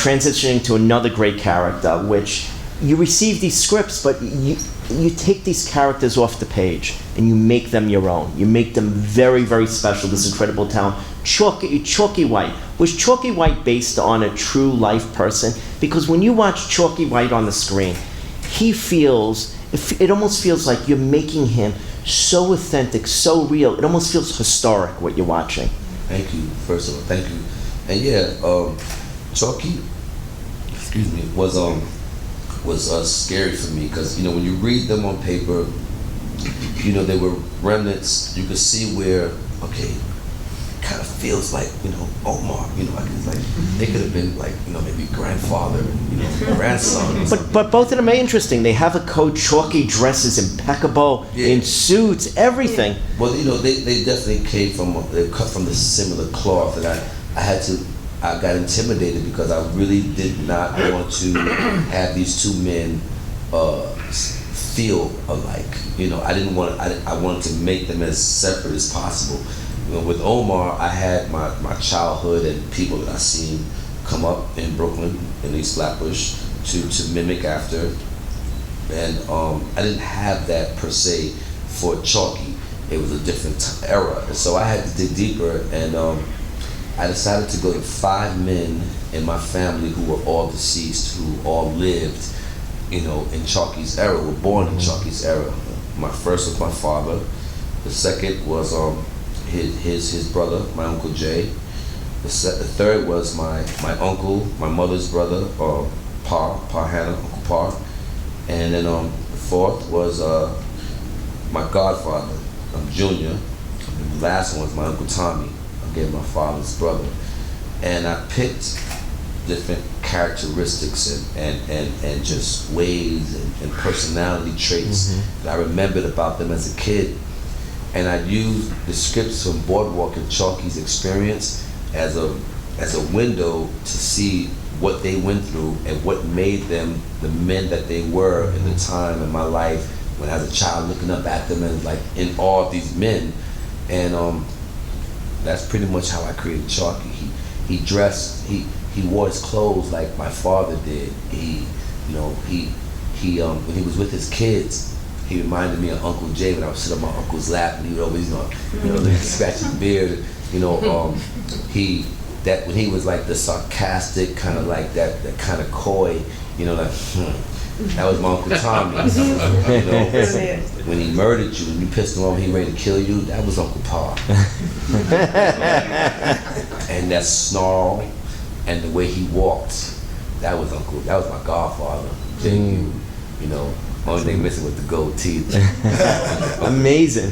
transitioning to another great character, which you receive these scripts, but you take these characters off the page and you make them your own. You make them very, very special. This incredible talent. Chalky White. Was Chalky White based on a true life person? Because when you watch Chalky White on the screen, it almost feels like you're making him so authentic, so real. It almost feels historic what you're watching. Thank you. First of all, thank you. And Chalky, was scary for me because when you read them on paper, they were remnants. You could see where it kind of feels like Omar. They could have been maybe grandfather, grandson. But both of them are interesting. They have a code. Chalky dresses impeccable in suits, everything. Well, they definitely came from they cut from the similar cloth, and I got intimidated because I really did not want to have these two men feel alike. I wanted to make them as separate as possible. With Omar, I had my childhood and people that I seen come up in Brooklyn, in East Flatbush, to mimic after. And I didn't have that per se for Chalky. It was a different era. And so I had to dig deeper, and I decided to go to 5 men in my family who were all deceased, who all lived, in Chalky's era, were born in Chalky's era. My first was my father. The second was his brother, my Uncle Jay. The third was my uncle, my mother's brother, Pa Hanna, Uncle Pa. And then the fourth was my godfather, Junior. And the last one was my Uncle Tommy, again my father's brother. And I picked different characteristics and just ways and personality traits that I remembered about them as a kid. And I used the scripts from Boardwalk and Chalky's experience as a window to see what they went through and what made them the men that they were in the time in my life when I was a child, looking up at them and in awe of these men. And that's pretty much how I created Chalky. He dressed, he wore his clothes like my father did. When he was with his kids, he reminded me of Uncle Jay when I would sit on my uncle's lap and he would always, scratch his beard. When he was like the sarcastic kind of like that kind of coy, that was my Uncle Tommy. When he murdered you, when you pissed him off, he ready to kill you, that was Uncle Pa. And that snarl and the way he walked, that was my godfather, Jay. Only thing missing was the gold teeth. Amazing.